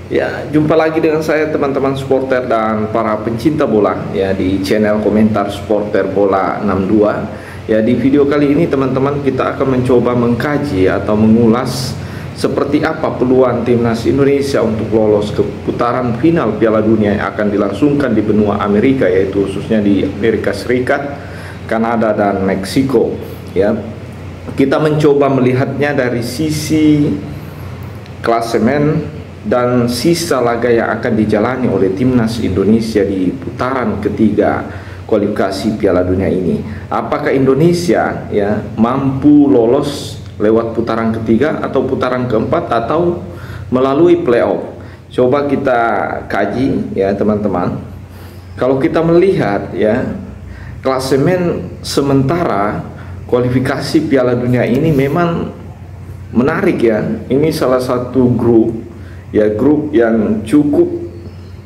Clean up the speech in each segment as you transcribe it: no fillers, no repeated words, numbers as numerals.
Ya, jumpa lagi dengan saya teman-teman supporter dan para pencinta bola ya di channel komentar supporter bola 62. Ya, di video kali ini teman-teman kita akan mencoba mengkaji atau mengulas seperti apa peluang timnas Indonesia untuk lolos ke putaran final Piala Dunia yang akan dilangsungkan di benua Amerika, yaitu khususnya di Amerika Serikat, Kanada dan Meksiko. Ya, kita mencoba melihatnya dari sisi klasemen dan sisa laga yang akan dijalani oleh timnas Indonesia di putaran ketiga kualifikasi Piala Dunia ini. Apakah Indonesia ya mampu lolos lewat putaran ketiga atau putaran keempat atau melalui playoff? Coba kita kaji ya teman-teman. Kalau kita melihat ya klasemen sementara kualifikasi Piala Dunia ini memang menarik ya. Ini salah satu grup yang cukup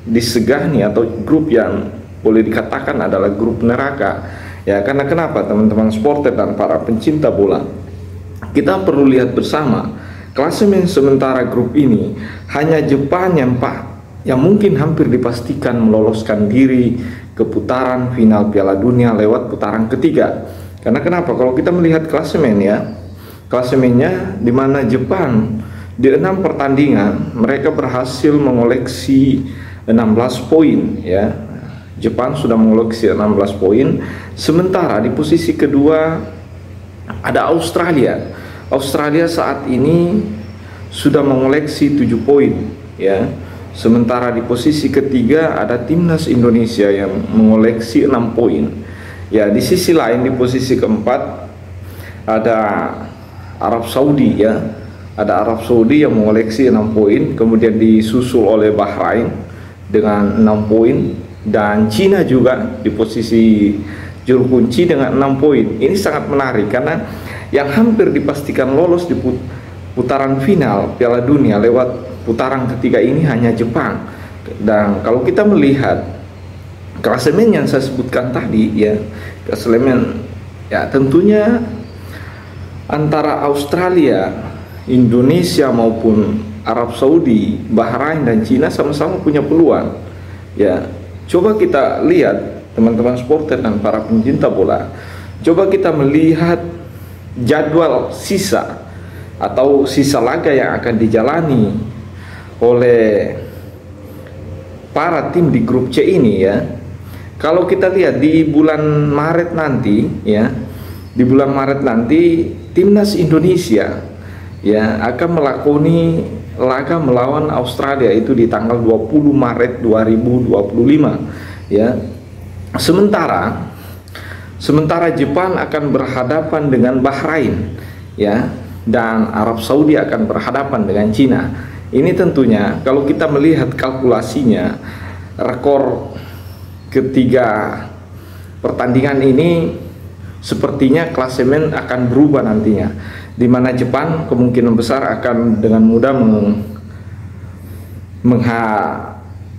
disegani atau grup yang boleh dikatakan adalah grup neraka ya. Karena kenapa teman-teman supporter dan para pencinta bola, kita perlu lihat bersama klasemen sementara grup ini hanya Jepang yang mungkin hampir dipastikan meloloskan diri ke putaran final Piala Dunia lewat putaran ketiga. Karena kenapa? Kalau kita melihat klasemen ya, klasemennya di mana Jepang di 6 pertandingan mereka berhasil mengoleksi 16 poin ya. Jepang sudah mengoleksi 16 poin. Sementara di posisi kedua ada Australia. Australia saat ini sudah mengoleksi 7 poin ya. Sementara di posisi ketiga ada timnas Indonesia yang mengoleksi 6 poin. Ya, di sisi lain di posisi keempat ada Arab Saudi ya. Ada Arab Saudi yang mengoleksi 6 poin, kemudian disusul oleh Bahrain dengan 6 poin, dan Cina juga di posisi juru kunci dengan 6 poin. Ini sangat menarik karena yang hampir dipastikan lolos di putaran final Piala Dunia lewat putaran ketiga ini hanya Jepang. Dan kalau kita melihat klasemen yang saya sebutkan tadi ya, klasemen ya tentunya antara Australia, Indonesia maupun Arab Saudi, Bahrain dan Cina sama-sama punya peluang. Ya, coba kita lihat teman-teman supporter dan para pencinta bola. Coba kita melihat jadwal sisa atau sisa laga yang akan dijalani oleh para tim di grup C ini ya. Kalau kita lihat di bulan Maret nanti ya, di bulan Maret nanti timnas Indonesia ya akan melakoni laga melawan Australia itu di tanggal 20 Maret 2025 ya. Sementara Jepang akan berhadapan dengan Bahrain ya, dan Arab Saudi akan berhadapan dengan Cina. Ini tentunya kalau kita melihat kalkulasinya, rekor ketiga pertandingan ini sepertinya klasemen akan berubah nantinya, di mana Jepang kemungkinan besar akan dengan mudah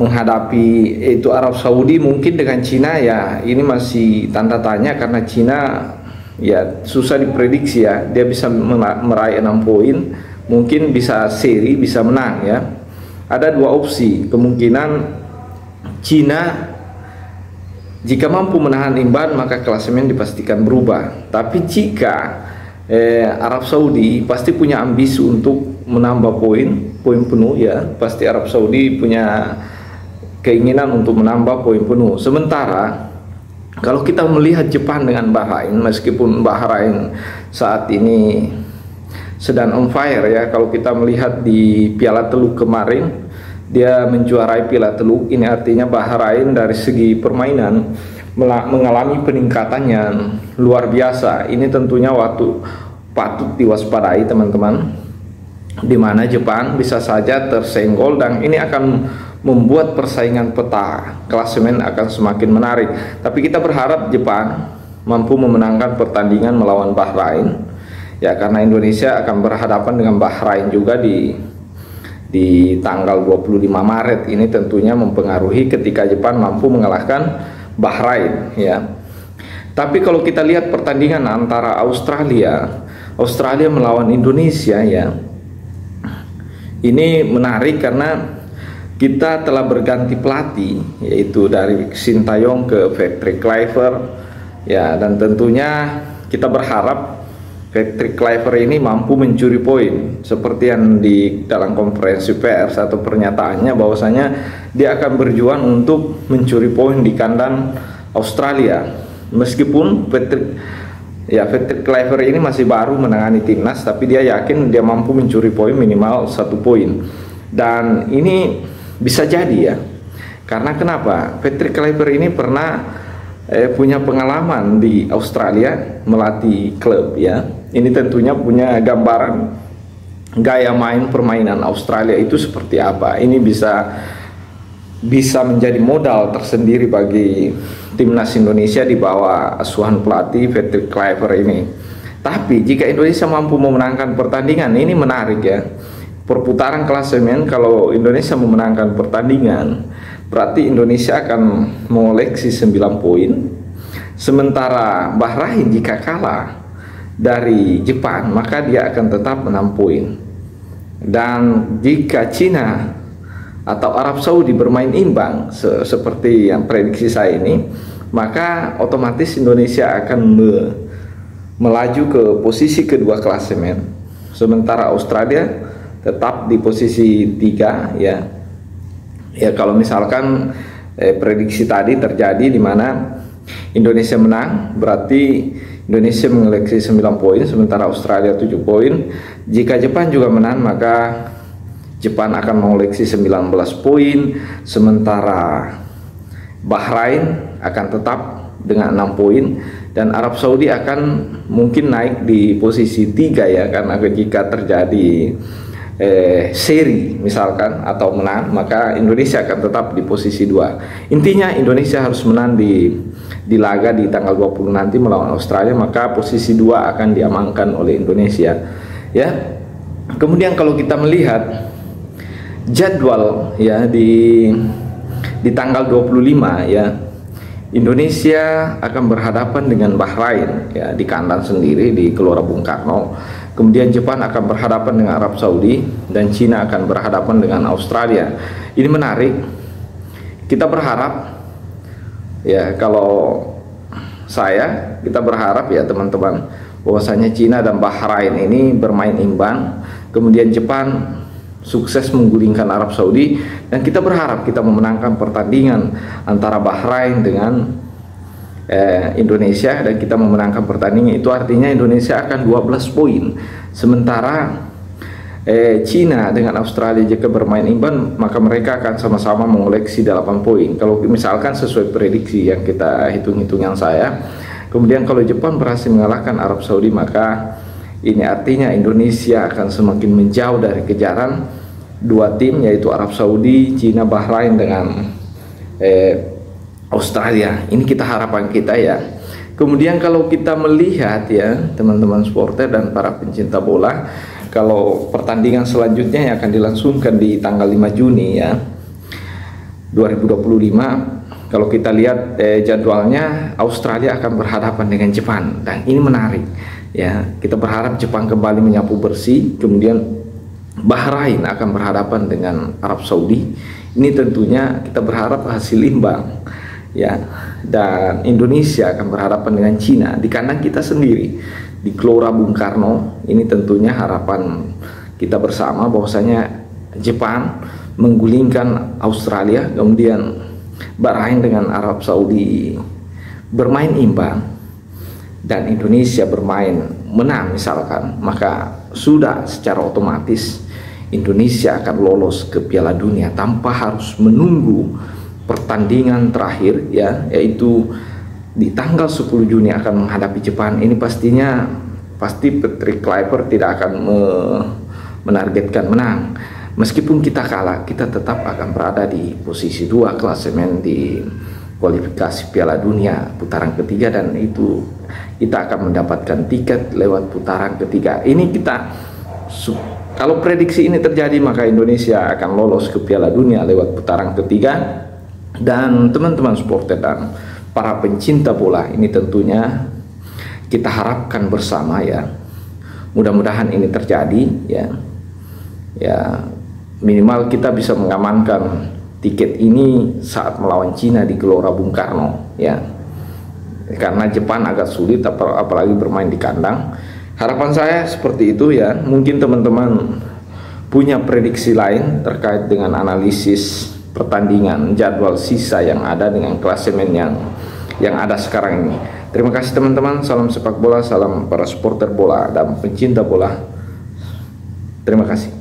menghadapi itu Arab Saudi. Mungkin dengan Cina ya ini masih tanda tanya, karena Cina ya susah diprediksi ya. Dia bisa meraih 6 poin, mungkin bisa seri, bisa menang ya. Ada 2 opsi kemungkinan. Cina jika mampu menahan imbang maka klasemen dipastikan berubah. Tapi jika Arab Saudi pasti punya ambisi untuk menambah poin penuh ya. Pasti Arab Saudi punya keinginan untuk menambah poin penuh. Sementara kalau kita melihat Jepang dengan Bahrain, meskipun Bahrain saat ini sedang on fire ya. Kalau kita melihat di Piala Teluk kemarin, dia menjuarai Piala Teluk. Ini artinya Bahrain dari segi permainan mengalami peningkatan yang luar biasa. Ini tentunya patut diwaspadai teman-teman, di mana Jepang bisa saja tersenggol, dan ini akan membuat persaingan peta klasemen akan semakin menarik. Tapi kita berharap Jepang mampu memenangkan pertandingan melawan Bahrain ya, karena Indonesia akan berhadapan dengan Bahrain juga di tanggal 25 Maret. Ini tentunya mempengaruhi ketika Jepang mampu mengalahkan Bahrain ya. Tapi kalau kita lihat pertandingan antara Australia melawan Indonesia ya, ini menarik karena kita telah berganti pelatih, yaitu dari Sintayong ke Patrick Kluivert ya, dan tentunya kita berharap Patrick Kluivert ini mampu mencuri poin seperti yang di dalam konferensi pers atau pernyataannya, bahwasanya dia akan berjuang untuk mencuri poin di kandang Australia. Meskipun Patrick Kluivert ini masih baru menangani timnas, tapi dia yakin dia mampu mencuri poin minimal 1 poin. Dan ini bisa jadi ya, karena kenapa? Patrick Kluivert ini pernah punya pengalaman di Australia melatih klub ya. Ini tentunya punya gambaran gaya main permainan Australia itu seperti apa. Ini bisa menjadi modal tersendiri bagi timnas Indonesia di bawah asuhan pelatih Patrick Kluivert ini. Tapi jika Indonesia mampu memenangkan pertandingan, ini menarik ya. Perputaran klasemen, kalau Indonesia memenangkan pertandingan, berarti Indonesia akan mengoleksi 9 poin. Sementara Bahrain jika kalah dari Jepang, maka dia akan tetap 6 poin. Dan jika Cina atau Arab Saudi bermain imbang seperti yang prediksi saya ini, maka otomatis Indonesia akan melaju ke posisi kedua klasemen. Sementara Australia tetap di posisi 3 ya. Ya, kalau misalkan prediksi tadi terjadi di mana Indonesia menang, berarti Indonesia mengoleksi 9 poin, sementara Australia 7 poin. Jika Jepang juga menang, maka Jepang akan mengoleksi 19 poin, sementara Bahrain akan tetap dengan 6 poin, dan Arab Saudi akan mungkin naik di posisi 3 ya, karena jika terjadi seri misalkan atau menang, maka Indonesia akan tetap di posisi 2. Intinya Indonesia harus menang di laga di tanggal 20 nanti melawan Australia, maka posisi 2 akan diamankan oleh Indonesia ya. Kemudian kalau kita melihat jadwal ya, di tanggal 25 ya, Indonesia akan berhadapan dengan Bahrain ya, di kandang sendiri di Gelora Bung Karno. Kemudian Jepang akan berhadapan dengan Arab Saudi, dan Cina akan berhadapan dengan Australia. Ini menarik. Kita berharap ya, kalau kita berharap ya teman-teman, bahwasanya Cina dan Bahrain ini bermain imbang. Kemudian Jepang sukses menggulingkan Arab Saudi, dan kita berharap kita memenangkan pertandingan antara Bahrain dengan Indonesia, dan kita memenangkan pertandingan itu artinya Indonesia akan 12 poin. Sementara Cina dengan Australia jika bermain imbang, maka mereka akan sama-sama mengoleksi 8 poin. Kalau misalkan sesuai prediksi yang kita hitung-hitungan saya. Kemudian kalau Jepang berhasil mengalahkan Arab Saudi, maka ini artinya Indonesia akan semakin menjauh dari kejaran 2 tim, yaitu Arab Saudi, Cina, Bahrain dengan Australia. Ini kita harapan kita ya. Kemudian kalau kita melihat ya teman-teman supporter dan para pencinta bola, kalau pertandingan selanjutnya yang akan dilangsungkan di tanggal 5 Juni ya 2025, kalau kita lihat jadwalnya, Australia akan berhadapan dengan Jepang, dan ini menarik ya. Kita berharap Jepang kembali menyapu bersih. Kemudian Bahrain akan berhadapan dengan Arab Saudi. Ini tentunya kita berharap hasil imbang ya, dan Indonesia akan berhadapan dengan Cina di kandang kita sendiri di Gelora Bung Karno. Ini tentunya harapan kita bersama, bahwasanya Jepang menggulingkan Australia, kemudian Bahrain dengan Arab Saudi bermain imbang, dan Indonesia bermain menang misalkan, maka sudah secara otomatis Indonesia akan lolos ke Piala Dunia tanpa harus menunggu pertandingan terakhir ya, yaitu di tanggal 10 Juni akan menghadapi Jepang. Ini pasti Patrick Kluivert tidak akan menargetkan menang. Meskipun kita kalah, kita tetap akan berada di posisi 2 klasemen di kualifikasi Piala Dunia putaran ketiga, dan itu kita akan mendapatkan tiket lewat putaran ketiga. Ini kalau prediksi ini terjadi, maka Indonesia akan lolos ke Piala Dunia lewat putaran ketiga. Dan teman-teman supporter dan para pencinta bola, ini tentunya kita harapkan bersama ya, mudah-mudahan ini terjadi ya. minimal kita bisa mengamankan tiket ini saat melawan Cina di Gelora Bung Karno ya, karena Jepang agak sulit apalagi bermain di kandang. Harapan saya seperti itu ya. Mungkin teman-teman punya prediksi lain terkait dengan analisis pertandingan jadwal sisa yang ada dengan klasemen yang ada sekarang ini. Terima kasih teman-teman, salam sepak bola, salam para supporter bola dan pencinta bola. Terima kasih.